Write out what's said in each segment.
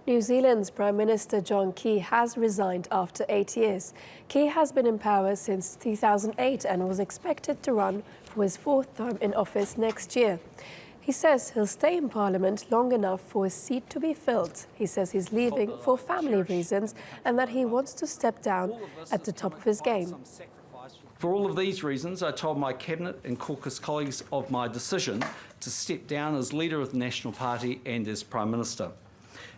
New Zealand's Prime Minister John Key has resigned after 8 years. Key has been in power since 2008 and was expected to run for his fourth term in office next year. He says he'll stay in Parliament long enough for his seat to be filled. He says he's leaving for family reasons and that he wants to step down at the top of his game. For all of these reasons, I told my Cabinet and caucus colleagues of my decision to step down as leader of the National Party and as Prime Minister.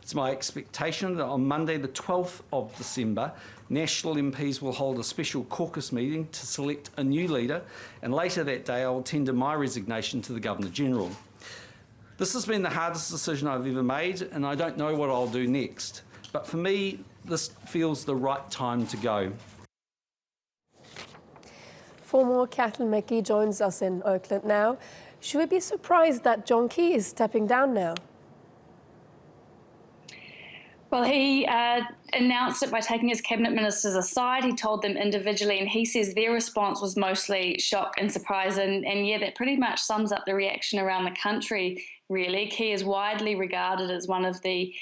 It's my expectation that on Monday the 12th of December, National MPs will hold a special caucus meeting to select a new leader, and later that day I will tender my resignation to the Governor-General. This has been the hardest decision I've ever made, and I don't know what I'll do next. But for me, this feels the right time to go. Former Captain McGee joins us in Auckland now. Should we be surprised that John Key is stepping down now? Well, he announced it by taking his cabinet ministers aside. He told them individually, and he says their response was mostly shock and surprise. And yeah, that pretty much sums up the reaction around the country, really. Key is widely regarded as one of the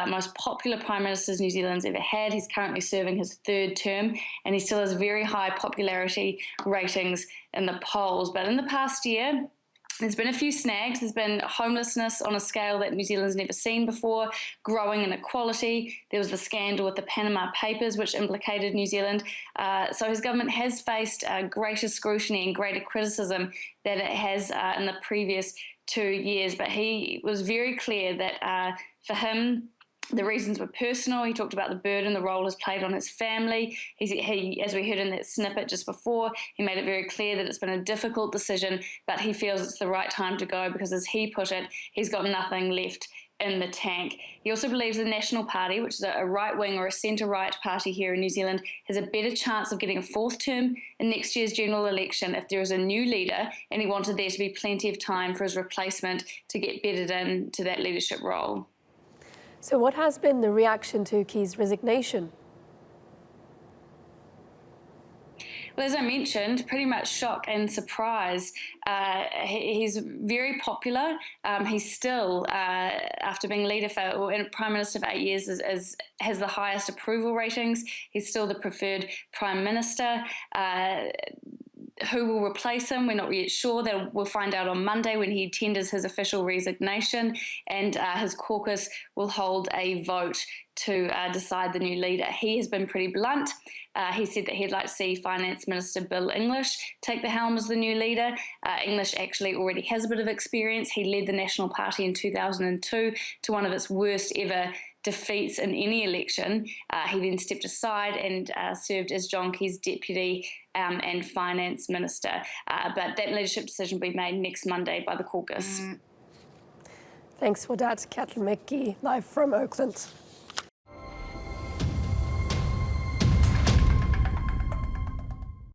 most popular prime ministers New Zealand's ever had. He's currently serving his third term, and he still has very high popularity ratings in the polls. But in the past year, there's been a few snags. There's been homelessness on a scale that New Zealand's never seen before, growing inequality. There was the scandal with the Panama Papers, which implicated New Zealand. So his government has faced greater scrutiny and greater criticism than it has in the previous 2 years. But he was very clear that for him, the reasons were personal. He talked about the burden the role has played on his family. He, as we heard in that snippet just before, he made it very clear that it's been a difficult decision, but he feels it's the right time to go because, as he put it, he's got nothing left in the tank. He also believes the National Party, which is a right-wing or a centre-right party here in New Zealand, has a better chance of getting a fourth term in next year's general election if there is a new leader, and he wanted there to be plenty of time for his replacement to get bedded into that leadership role. So what has been the reaction to Key's resignation? Well, as I mentioned, pretty much shock and surprise. He's very popular. He's still, after being leader or Prime Minister for 8 years, has the highest approval ratings. He's still the preferred Prime Minister. Who will replace him, we're not yet sure. We'll find out on Monday when he tenders his official resignation, and his caucus will hold a vote to decide the new leader. He has been pretty blunt. He said that he'd like to see Finance Minister Bill English take the helm as the new leader. English actually already has a bit of experience. He led the National Party in 2002 to one of its worst ever defeats in any election. He then stepped aside and served as John Key's deputy and finance minister. But that leadership decision will be made next Monday by the caucus. Thanks for that, Kathleen McGee, live from Auckland.